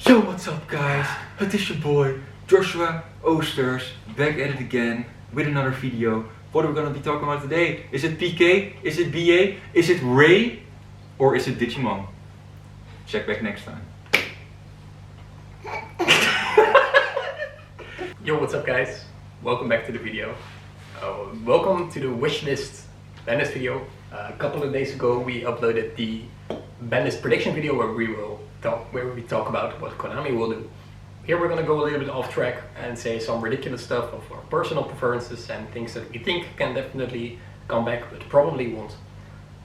Yo, what's up guys? Het is your boy Joshua Oosters, back at it again with another video. What are we gonna be talking about today? Is it PK? Is it BA? Is it Ray? Or is it Digimon? Check back next time. Yo, what's up guys? Welcome back to the video. Welcome to the Wishlist Banlist video. A couple of days ago we uploaded the Banlist prediction video where we talk about what Konami will do. Here we're gonna go a little bit off track and say some ridiculous stuff of our personal preferences and things that we think can definitely come back but probably won't.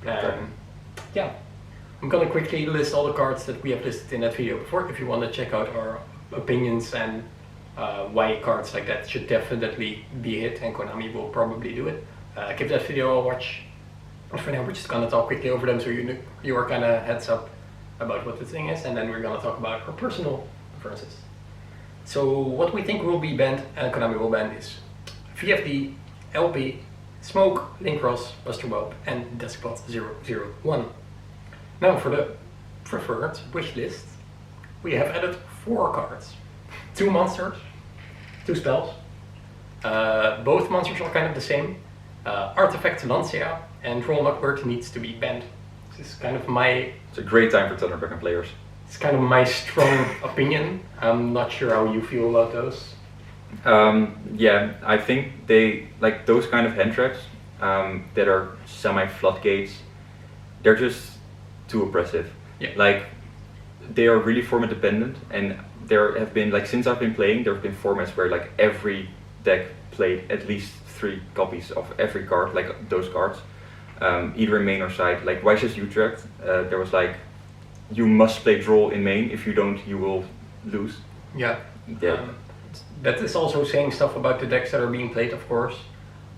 Yeah, I'm gonna quickly list all the cards that we have listed in that video before if you want to check out our opinions and why cards like that should definitely be hit, and Konami will probably do it. Give that video a watch. But for now we're just gonna talk quickly over them so you are kind of heads up about what the thing is, and then we're gonna talk about our personal preferences. So what we think will be banned and Konami will ban is VFD, LP, Smoke, Linkross, Buster Bob, and Despot 001. Now for the preferred wish list, we have added 4 cards. 2 monsters, 2 spells. Both monsters are kind of the same. Artifact Lancia and Troll Knockbird needs to be banned. This is kind of my... It's a great time for Thunderback players. It's kind of my strong opinion. I'm not sure how you feel about those. Yeah, I think they, like those kind of hand traps that are semi-floodgates, they're just too oppressive. Yeah. Like, they are really format dependent, and there have been, like, since I've been playing, there have been formats where like every deck played at least 3 copies of every card, like those cards, either in main or side. Like Wishlist Utrecht, there was like, you must play draw in main, if you don't you will lose. Yeah. Yeah. That is also saying stuff about the decks that are being played, of course,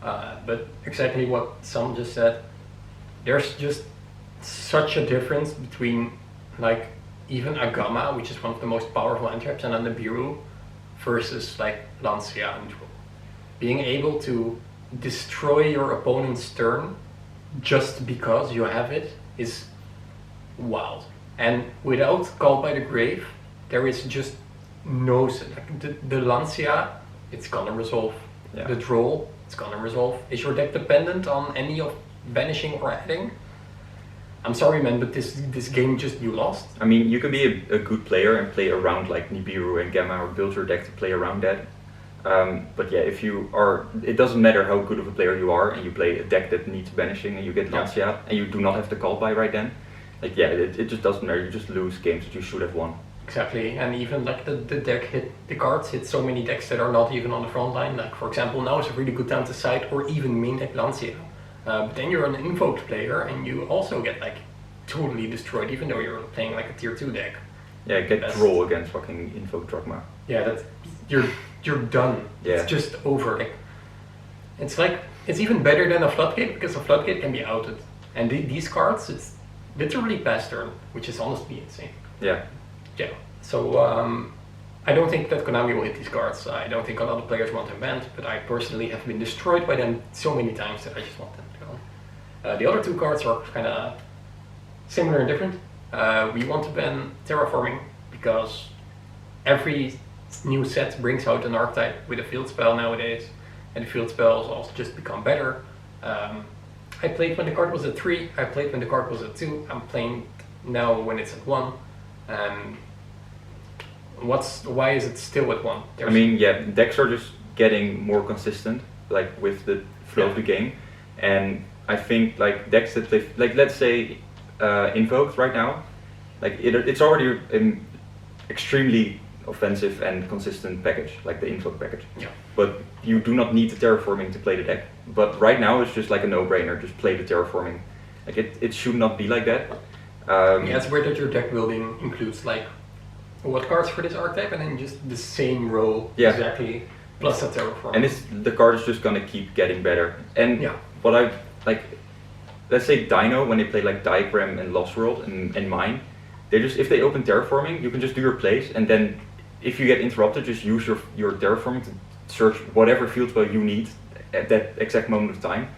but exactly what Sam just said, there's just such a difference between like even a Gamma, which is one of the most powerful hand traps, and then the Nibiru, versus like Lancia and Troll. Being able to destroy your opponent's turn just because you have it is wild. And without Call by the Grave, there is just no... Like the Lancia, it's gonna resolve. Yeah. The Troll, it's gonna resolve. Is your deck dependent on any of banishing or adding? I'm sorry man, but this game just, you lost. I mean, you can be a good player and play around like Nibiru and Gamma, or build your deck to play around that. But yeah, if you are, it doesn't matter how good of a player you are and you play a deck that needs banishing and you get Lancia and you do not have the call by right then, like yeah, it just doesn't matter, you just lose games that you should have won. Exactly, and even like the deck the cards hit so many decks that are not even on the front line. Like for example, now is a really good time to side or even main deck Lancia. But then you're an invoked player and you also get like totally destroyed even though you're playing like a tier 2 deck. Yeah, get draw against fucking invoked Drachma. Yeah, that's, you're done. Yeah. It's just over. Like, it's even better than a floodgate because a floodgate can be outed. And these cards, it's literally past turn, which is honestly insane. Yeah. Yeah. So I don't think that Konami will hit these cards. I don't think a lot of players want them banned, but I personally have been destroyed by them so many times that I just want them to go. The other 2 cards are kind of similar and different. We want to ban Terraforming because every new set brings out an archetype with a field spell nowadays, and the field spells also just become better. I played when the card was at 3, I played when the card was at 2, I'm playing now when it's at 1. Why is it still at 1? I mean, yeah, decks are just getting more consistent, like with the flow of the game, and I think like decks that play, like let's say Invoked right now, like it's already an extremely offensive and consistent package, like the Invoke package. Yeah. But you do not need the Terraforming to play the deck. But right now it's just like a no-brainer, just play the Terraforming. Like it should not be like that. Yeah, it's weird that your deck building includes like what cards for this archetype and then just the same row exactly plus a Terraform. And the card is just gonna keep getting better. And yeah. What I like, let's say Dino, when they play like Diagram and Lost World and Mine, they just, if they open Terraforming, you can just do your plays, and then if you get interrupted, just use your Terraforming to search whatever field spell you need at that exact moment of time.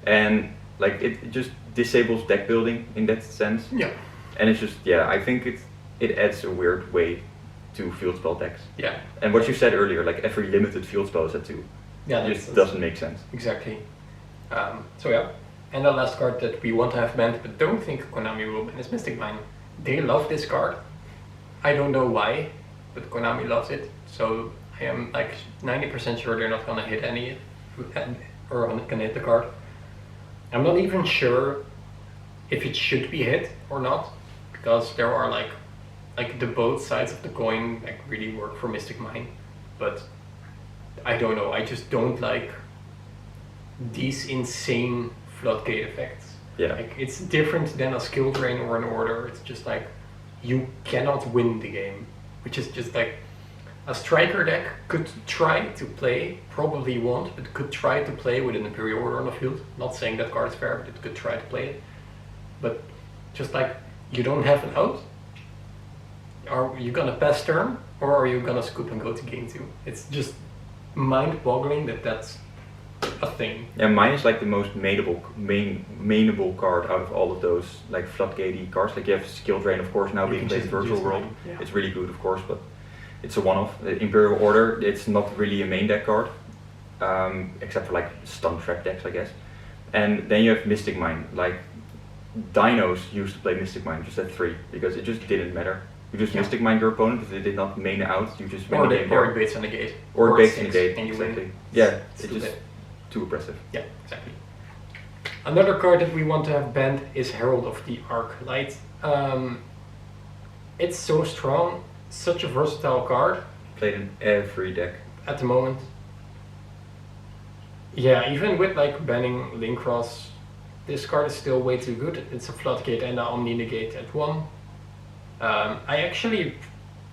And like it just disables deck building in that sense. Yeah. And it's just, yeah, I think it adds a weird way 2 field spell decks. Yeah. And what you said earlier, like every limited field spell is at 2. Yeah, It just doesn't make sense. Exactly. So yeah. And the last card that we want to have banned, but don't think Konami will ban, is Mystic Mine. They love this card. I don't know why, but Konami loves it. So I am like 90% sure they're not gonna hit any, or gonna hit the card. I'm not even sure if it should be hit or not, because there are like the both sides of the coin like really work for Mystic Mine, but I don't know. I just don't like these insane floodgate effects. Yeah. Like it's different than a skill drain or an order. It's just like you cannot win the game, which is just like a striker deck could try to play, probably won't, but could try to play with an Imperial Order on the field. Not saying that card is fair, but it could try to play it. But just like you don't have an out. Are you gonna pass turn, or are you gonna scoop and go to game 2? It's just mind-boggling that that's a thing. Yeah, mine is like the most mainable card out of all of those like floodgatey cards. Like you have Skill Drain, of course, now You being can played in just Virtual use World. mine, yeah. It's really good, of course, but it's a one-off. The Imperial Order, it's not really a main deck card, except for like stun trap decks, I guess. And then you have Mystic Mine. Like Dinos used to play Mystic Mine just at 3 because it just didn't matter. You just Mystic Mine your opponent if they did not main out. You just win Or the it game there. baits on the gate. Or it baits in six, the gate, and you exactly. win. Yeah, It's it's just stupid. too oppressive. Yeah, exactly. Another card that we want to have banned is Herald of the Arc Light. It's so strong, such a versatile card Played in every deck. at the moment. Yeah, even with like banning Link Cross, this card is still way too good. It's a Floodgate and an Omni Negate at 1. I actually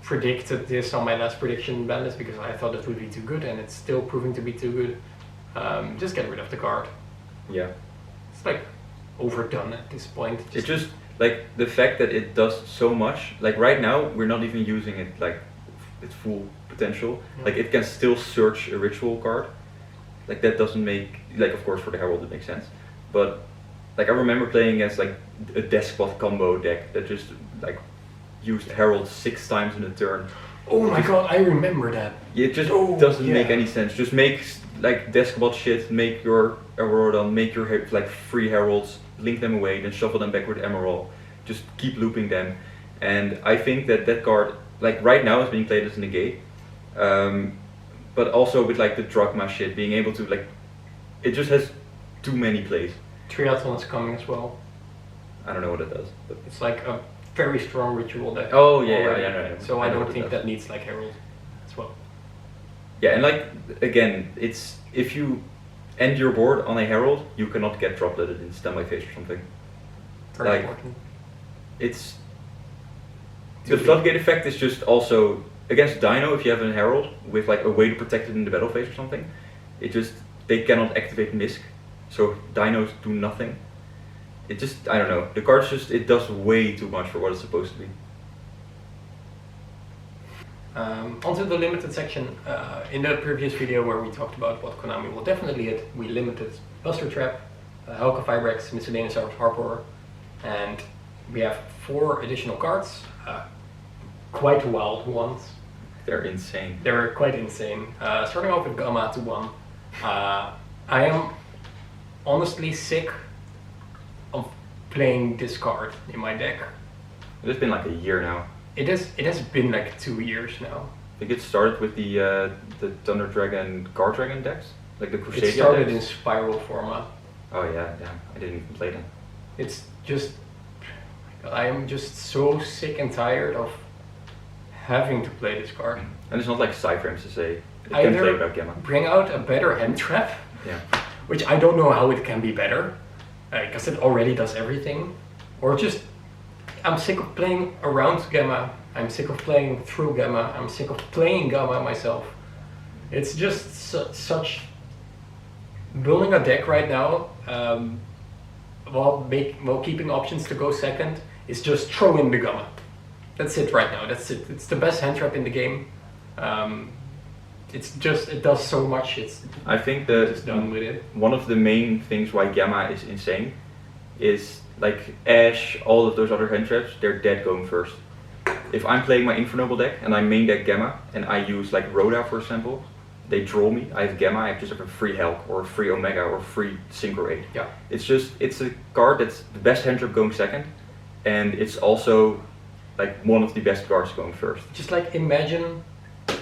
predicted this on my last prediction Banlist because I thought it would be too good, and it's still proving to be too good. Just get rid of the card. Yeah. It's like overdone at this point. It just like the fact that it does so much. Like right now, we're not even using it like its full potential. Yeah. Like it can still search a ritual card. Like that doesn't make like of course for the Herald it makes sense, but like I remember playing against like a Deskbot combo deck that just like used Herald 6 times in a turn. Oh my god, I remember that. It just Oh, doesn't yeah. make any sense. Just make like Deskbot shit, make your Auroradon, make your like 3 Heralds, link them away, then shuffle them back with Emerald. Just keep looping them. And I think that that card, like right now, is being played as a negate. But also with like the Drachma shit, being able to like, it just has too many plays. Triathlon is coming as well. I don't know what it does. But It's like a very strong ritual deck. Oh, yeah, already. yeah. So I I know don't what it think does. that needs like Herald as well. Yeah, and like again, it's if you end your board on a Herald, you cannot get dropletted in standby phase or something. Very Like, important. It's the floodgate effect is just also against Dino. If you have a Herald with like a way to protect it in the battle phase or something, it just they cannot activate Misk, so Dinos do nothing. It just I don't know. The card's just it does way too much for what it's supposed to be. Onto the limited section. In the previous video where we talked about what Konami will definitely hit, we limited Buster Trap, Helka Vibrex, Miscellaneous Harper, and we have 4 additional cards. Quite wild ones. They're insane. They're quite insane. Starting off with Gamma to 1. I am honestly sick of playing this card in my deck. It's been like a year now. It has been like 2 years now. I think it started with the Thunder Dragon, Guard Dragon decks, like the Crusadia It started in decks. Spiral format. Oh yeah, I didn't even play them. It's just, I am just so sick and tired of having to play this card. And it's not like Cyframes to say it can play without Gamma. Bring out a better hand trap, Yeah. which I don't know how it can be better, because it already does everything, or just, I'm sick of playing around Gamma, I'm sick of playing through Gamma, I'm sick of playing Gamma myself. It's just such, building a deck right now, while keeping options to go second, is just throw in the Gamma. That's it right now, that's it. It's the best hand trap in the game. It's just, it does so much, I think just done with it. one of the main things why Gamma is insane is like Ash, all of those other hand traps, they're dead going first. If I'm playing my Infernoble deck and I main deck Gamma and I use like Rhoda for example, they draw me. I have Gamma. I just have a free Helk or a free Omega or a free Synchro 8. Yeah. It's a card that's the best hand drop going second, and it's also like one of the best cards going first. Just like imagine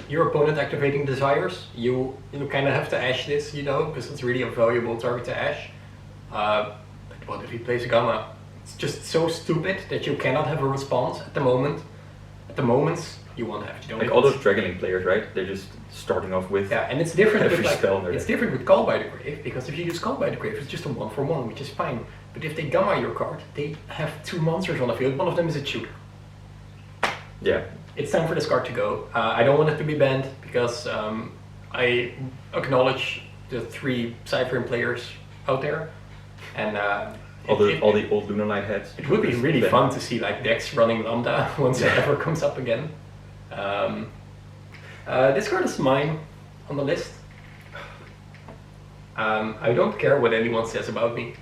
your opponent activating Desires. You kind of have to ash this, you know, because it's really a valuable target to ash. But what if he plays Gamma? It's just so stupid that you cannot have a response at the moment. At the moments you won't have. You don't Like all those Dragon Link players, right? They're just starting off with and it's different every with spell in their it's deck. different with Call by the Grave, because if you use Call by the Grave, it's just a 1-for-1, which is fine. But if they Gamma your card, they have 2 monsters on the field. One of them is a tutor. Yeah. It's time for this card to go. I don't want it to be banned because I acknowledge the 3 Cypher players out there, and All the old Luna Knight heads. it would be really fun to see like decks running Lambda once it ever comes up again. This card is mine on the list. I don't care what anyone says about me.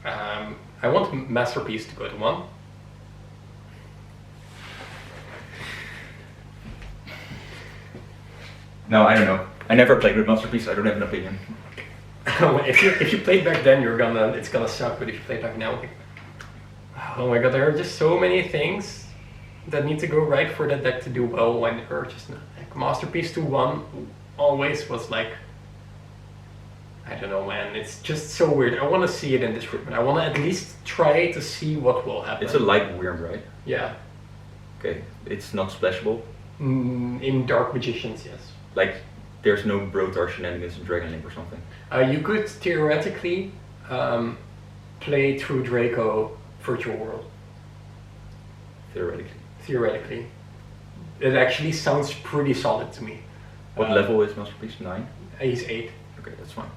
I want Masterpiece to go to 1. No, I don't know. I never played with Masterpiece. I don't have an opinion. if you played back then, it's gonna suck. But if you play back now, like, oh my god, there are just so many things that need to go right for that deck to do well. When or just like Masterpiece to 1 always was like, I don't know, man. It's just so weird. I want to see it in this treatment. I want to at least try to see what will happen. It's a light Wyrm, right? Yeah. Okay. It's not splashable. In Dark Magicians, yes. Like, there's no Brotar shenanigans in Dragon Link or something. You could theoretically play through Draco Virtual World. Theoretically. Theoretically. It actually sounds pretty solid to me. What level is Masterpiece? 9? He's 8. Okay, that's fine.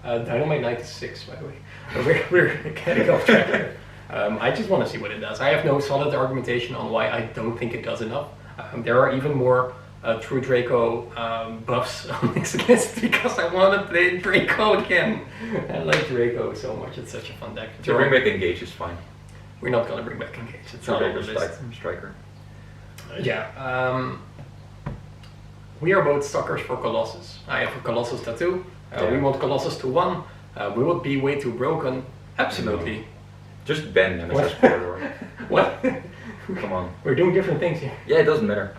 Dynamite Knight is 6, by the way. We're getting off track here. I just want to see what it does. I have no solid argumentation on why I don't think it does enough. There are even more True Draco buffs on this list because I want to play Draco again. I like Draco so much. It's such a fun deck. To bring back Engage is fine. We're not going to bring back Engage. It's not on the list. Striker. Yeah. We are both suckers for Colossus. I have a Colossus tattoo. We want Colossus to 1. Will it be way too broken? Absolutely. No. Just ban Nemesis Corridor. What? Come on. We're doing different things here. Yeah, it doesn't matter.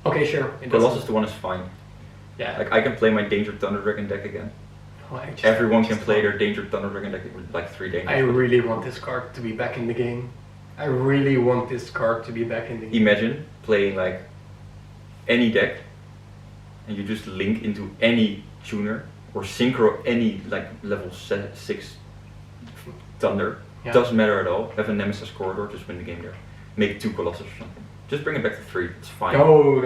Okay, sure. Colossus to 1 is fine. Yeah. Like, I can play my Danger Thunder Dragon deck again. Oh, Everyone can play their Danger Thunder Dragon deck with like 3 dangers. I really want this card to be back in the game. I really want this card to be back in the game. Imagine playing like any deck and you just link into any tuner or synchro any like level 6 Thunder. Yeah. Doesn't matter at all. Have a Nemesis Corridor, just win the game there. Make 2 Colossus or something. Just bring it back to 3, it's fine. No.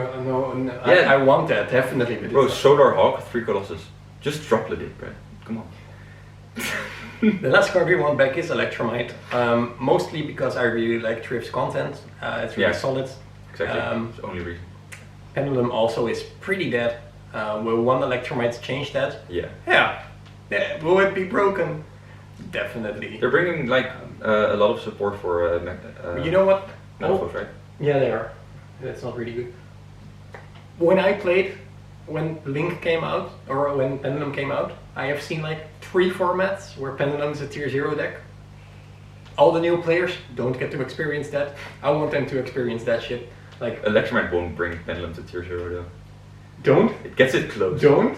Yeah. I want that, definitely. But Bro, Solar Hawk, 3 Colossus. Just droplet it, bro. Come on. The last card we want back is Electromite. Mostly because I really like Thrift's content. It's really solid. Exactly. It's the only reason. Pendulum also is pretty dead. Will 1 Electromite change that? Yeah. Yeah. Will it be broken? Definitely. They're bringing like a lot of support for You know what? Malphos, right? Yeah, they are. That's not really good. When Link came out, or when Pendulum came out, I have seen like 3 formats where Pendulum is a tier 0 deck. All the new players don't get to experience that. I want them to experience that shit. Like, Electromite won't bring Pendulum to tier 0 though. don't? It gets it close. Don't?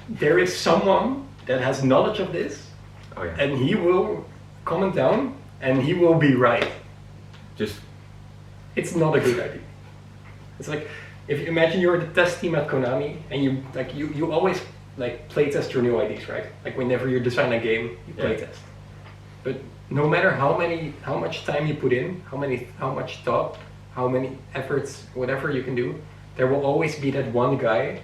There is someone that has knowledge of this, Oh yeah. and he will comment down, and he will be right. Just It's not a good idea. It's like, if you imagine you're the test team at Konami, and you always like playtest your new IDs, right? Like whenever you design a game, you playtest. But no matter how much time you put in, how much thought, how many efforts, whatever you can do, there will always be that one guy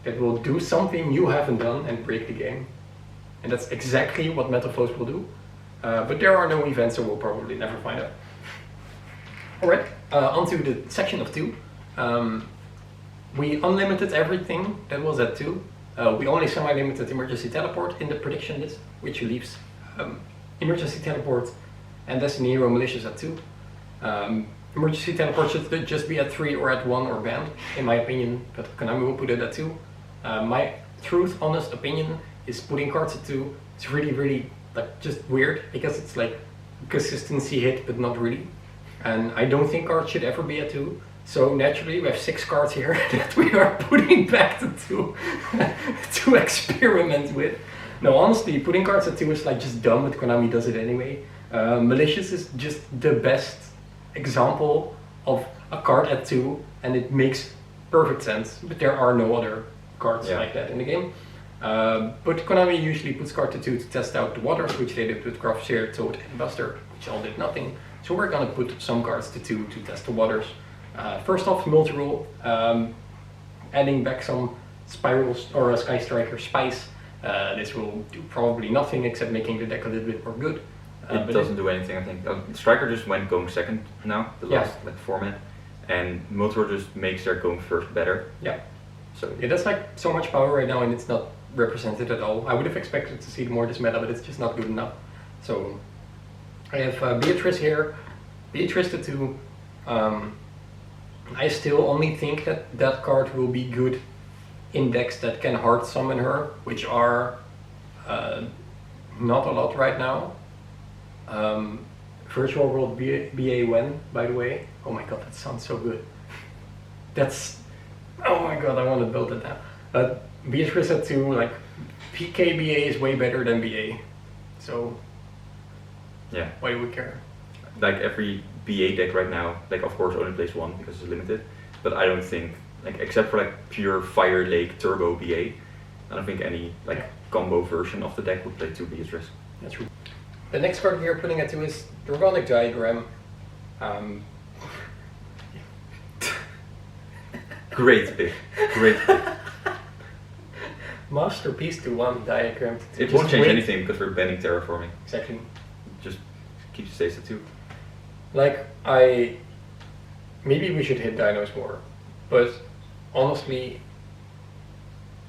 that will do something you haven't done and break the game. And that's exactly what Metaflows will do. But there are no events, so we'll probably never find out. Alright, onto the section of 2. We unlimited everything that was at 2. We only semi-limited Emergency Teleport in the prediction list, which leaves Emergency Teleport and Destiny Hero Malicious at 2. emergency teleport should just be at 3 or at 1 or banned, in my opinion, but Konami will put it at 2. My honest opinion is putting cards at 2 is really like just weird, because it's like consistency hit but not really. And I don't think cards should ever be at 2. So naturally we have 6 cards here that we are putting back to 2 to experiment with. No, honestly, putting cards at 2 is like just dumb, but Konami does it anyway. Malicious is just the best example of a card at 2, and it makes perfect sense, but there are no other cards like that in the game. But Konami usually puts card at 2 to test out the waters, which they did with Craftseer, Toad and Buster, which all did nothing. So we're gonna put some cards to 2 to test the waters. First off, multi-rule, adding back some spirals or a Sky Striker Spice. This will do probably nothing except making the deck a little bit more good. It doesn't do anything, I think. Striker just went going second now, the last like format, and multi-rule just makes their going first better. Yeah. So it has like so much power right now, and it's not represented at all. I would have expected to see more this meta, but it's just not good enough. So I have Beatrice here. Beatrice to 2. I still only think that that card will be good in decks that can hard summon her, which are not a lot right now. Virtual World BA when, by the way. Oh my god, that sounds so good. That's, oh my god, I want to build it now. Beatrice at 2, like PK BA is way better than BA. So yeah, why do we care? Like every BA deck right now, like of course only plays 1 because it's limited, but I don't think, like except for like pure Fire Lake Turbo BA, I don't think any like combo version of the deck would play 2 Beatrice. That's true. The next card we are putting at 2 is Dragonic Diagram. Great pick, great pick. Masterpiece to 1 diagram. It won't change anything because we're banning terraforming. Exactly. Just keep stays at 2. Like, maybe we should hit dinos more, but honestly,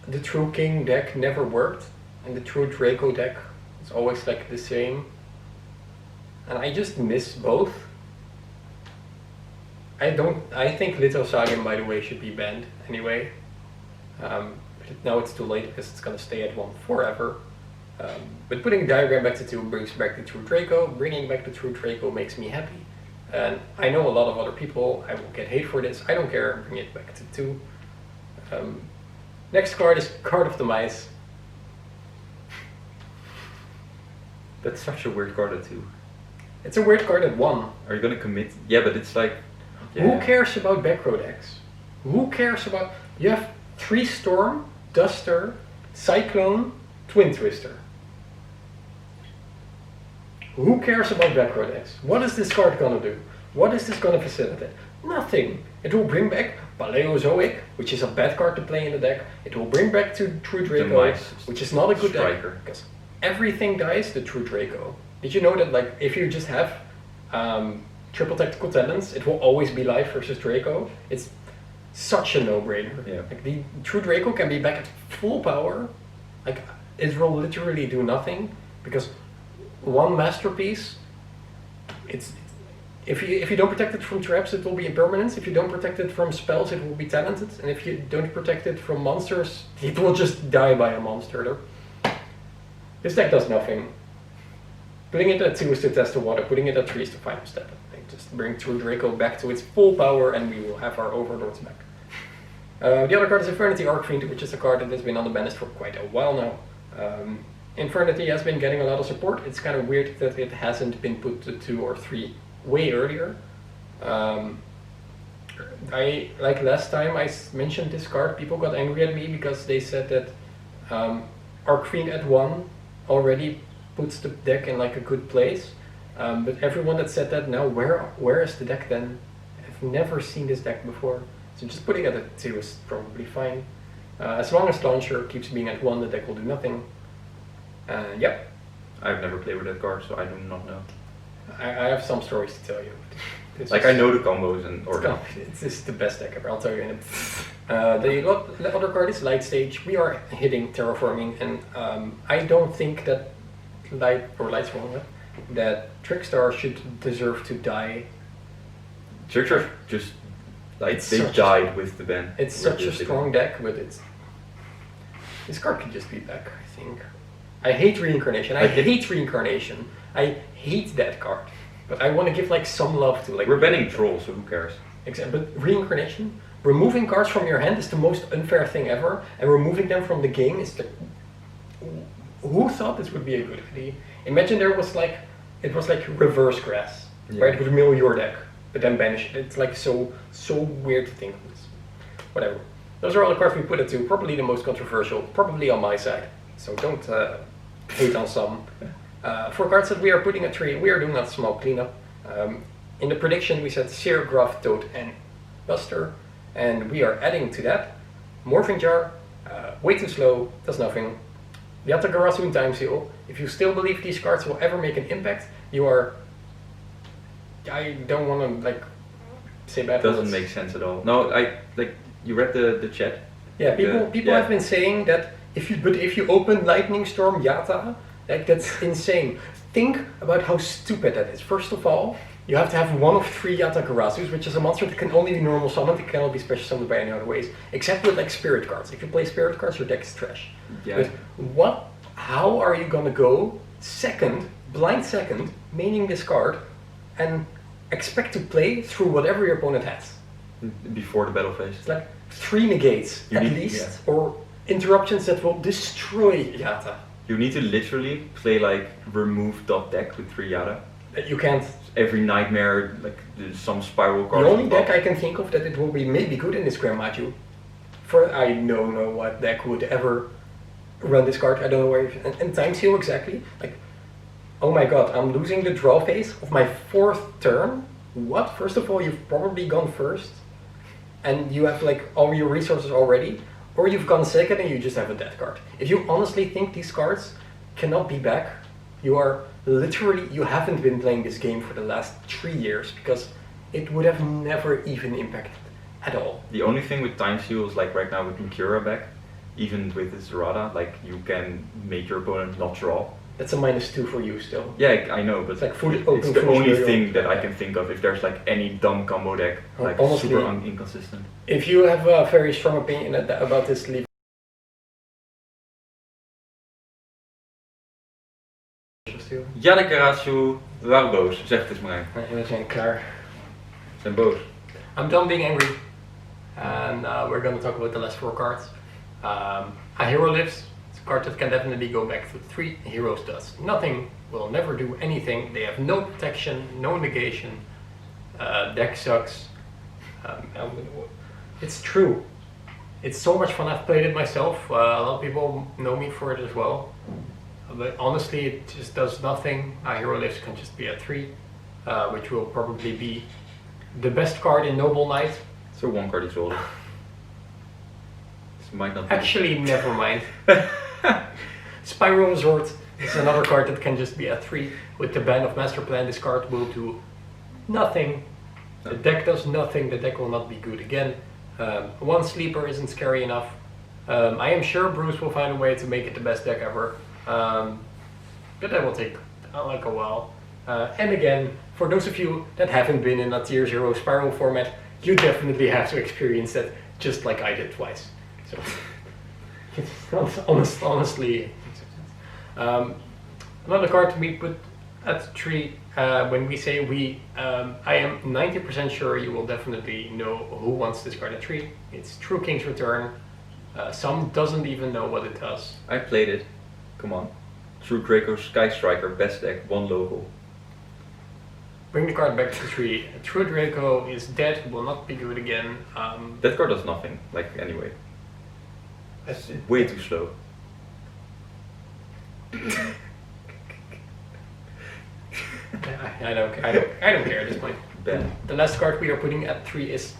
the True King deck never worked, and the True Draco deck is always like the same, and I just miss both. I think Little Sagan, by the way, should be banned anyway. But now it's too late because it's gonna stay at 1 forever. But putting Diagram back to 2 brings back the True Draco. Bringing back the True Draco makes me happy. And I know a lot of other people, I will get hate for this, I don't care, bring it back to 2. Next card is Card of the Mice. That's such a weird card at 2. It's a weird card at 1. Are you gonna commit? Yeah, but it's like... Yeah. Who cares about back row decks? Who cares about... You have 3 Storm, Duster, Cyclone, Twin Twister. Who cares about back row decks? What is this card gonna do? What is this gonna facilitate? Nothing. It will bring back Paleozoic, which is a bad card to play in the deck. It will bring back to True Draco, which is not a good Striker. deck, because everything dies to True Draco. Did you know that, like, if you just have triple tactical talents, it will always be live versus Draco? It's such a no-brainer. Yeah. Like, the True Draco can be back at full power. Like, it will literally do nothing, because 1 masterpiece, if you don't protect it from traps, it will be impermanence. If you don't protect it from spells, it will be talented. And if you don't protect it from monsters, it will just die by a monster. This deck does nothing. Putting it at 2 is to test the water, putting it at 3 is the final step. Just bring True Draco back to its full power and we will have our Overlords back. The other card is Infernity Archfiend, which is a card that has been on the ban list for quite a while now. Infernity has been getting a lot of support. It's kind of weird that it hasn't been put to 2 or 3 way earlier. Like last time I mentioned this card, people got angry at me because they said that Archfiend at 1 already puts the deck in like a good place. But everyone that said that now, where is the deck then? I've never seen this deck before. So just putting it at 2 is probably fine. As long as Launcher keeps being at 1, the deck will do nothing. Yep. I've never played with that card, so I do not know. I have some stories to tell you. I know the combos and this is the best deck ever, I'll tell you in a bit. The other card is Light Stage. We are hitting terraforming, and I don't think that that Trickstar should deserve to die Tricks are just like It's they such- died with the ban. It's such a strong deck, but this card could just be back, I think. I hate Reincarnation. I hate Reincarnation. I hate that card. But I want to give like some love to like. We're banning Troll, so who cares? Exactly. But Reincarnation, removing cards from your hand is the most unfair thing ever, and removing them from the game is the. Who thought this would be a good idea? Imagine it was like reverse grass, right? It would mill your deck, but then banish it. It's like so weird to think of this. Whatever. Those are all the cards we put it to. Probably the most controversial, probably on my side. So don't hate on some. For cards that we are putting at 3, we are doing a small cleanup. In the prediction, we said Seer, Gruff, Toad, and Buster, and we are adding to that Morphing Jar, way too slow, does nothing. Yatagarasu and Time Seal. If you still believe these cards will ever make an impact, you are. I don't want to like say bad. Doesn't make sense at all. No, I like you read the chat. Yeah, people have been saying that if you open Lightning Storm Yata, like that's insane. Think about how stupid that is. First of all, you have to have one of 3 Yatagarasus, which is a monster that can only be normal summoned, it cannot be special summoned by any other ways, except with like spirit cards. If you play spirit cards, your deck is trash. Yeah. But how are you gonna go blind second, meaning this card, and expect to play through whatever your opponent has? Before the battle phase. It's like 3 negates You at need- least, or interruptions that will destroy Yata. You need to literally play like remove dot deck with 3 Yada. You can't. Every nightmare, like there's some spiral The cards. only deck I can think of that it will be maybe good in is Grandmaju. For I don't know what deck would ever run this card. I don't know where. And Time Seal exactly. Like, oh my god, I'm losing the draw phase of my 4th turn. What? First of all, you've probably gone first, and you have like all your resources already, or you've gone second and you just have a death card. If you honestly think these cards cannot be back, you are literally, you haven't been playing this game for the last 3 years, because it would have never even impacted at all. The only thing with Time Seal is like right now with Mikura back, even with this Zerata, like you can make your opponent not draw. That's a -2 for you still. Yeah, I know, but It's like it's open the foolish only burial. thing that I can think of if there's like any dumb combo deck, like Honestly, super inconsistent. If you have a very strong opinion about this, leave. Yadagarasu, we waren boos, zeg het eens maar. We zijn klaar. We zijn boos. I'm done being angry, and we're going to talk about the last 4 cards. A Hero Lives. It's a card that can definitely go back to 3. Heroes does nothing, will never do anything. They have no protection, no negation. Deck sucks. It's true. It's so much fun. I've played it myself. A lot of people know me for it as well. But honestly, it just does nothing. A Hero Lives can just be a 3, which will probably be the best card in Noble Knight. So 1 card is older. This might not be. Actually, never mind. Spiral Resort is another card that can just be a 3. With the ban of Master Plan, this card will do nothing. The deck does nothing, the deck will not be good again. 1 sleeper isn't scary enough. I am sure Bruce will find a way to make it the best deck ever. But that will take like a while. And again, for those of you that haven't been in a tier 0 spiral format, you definitely have to experience that just like I did twice. So, honestly, another card we put at 3, when we say we, I am 90% sure you will definitely know who wants this card at 3. It's True King's Return. Some doesn't even know what it does. I played it. Come on. True Draco Sky Striker, best deck, 1 local. Bring the card back to 3. True Draco is dead, will not be good again. That card does nothing, like anyway. It's way too slow. I don't care at this point. Ban. The last card we are putting at 3 is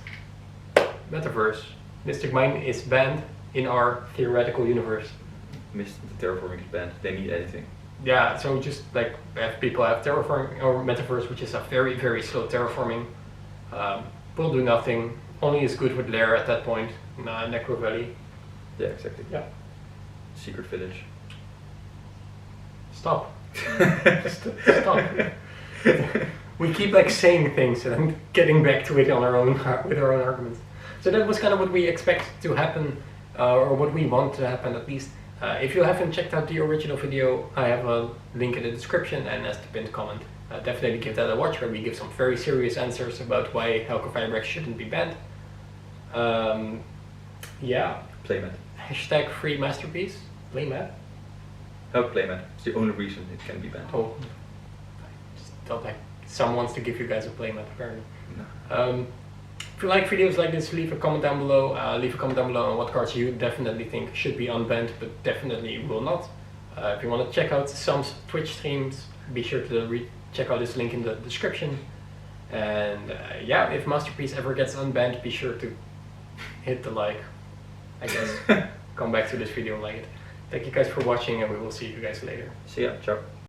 Metaverse. Mystic Mine is banned in our theoretical universe. Missed the terraforming is banned. They need anything. Yeah, so just like if people have terraforming or Metaverse, which is a very slow terraforming, will do nothing. Only is good with Lair at that point. Necro Valley. Yeah, exactly. Yeah. Secret Village. Stop. Stop. We keep like saying things and then getting back to it on our own with our own arguments. So that was kind of what we expect to happen, or what we want to happen at least. If you haven't checked out the original video, I have a link in the description and as the pinned comment. Definitely give that a watch, where we give some very serious answers about why Helco Firebrand shouldn't be banned. Yeah. Playmat. Hashtag free masterpiece. Playmat. No, playmat. It's the only reason it can be banned. Oh. I just thought like someone wants to give you guys a playmat apparently. No. If you like videos like this, leave a comment down below. Leave a comment down below on what cards you definitely think should be unbanned, but definitely will not. If you want to check out some Twitch streams, be sure to check out this link in the description. And yeah, if Masterpiece ever gets unbanned, be sure to hit the like, I guess. Come back to this video and like it. Thank you guys for watching, and we will see you guys later. See ya. Ciao.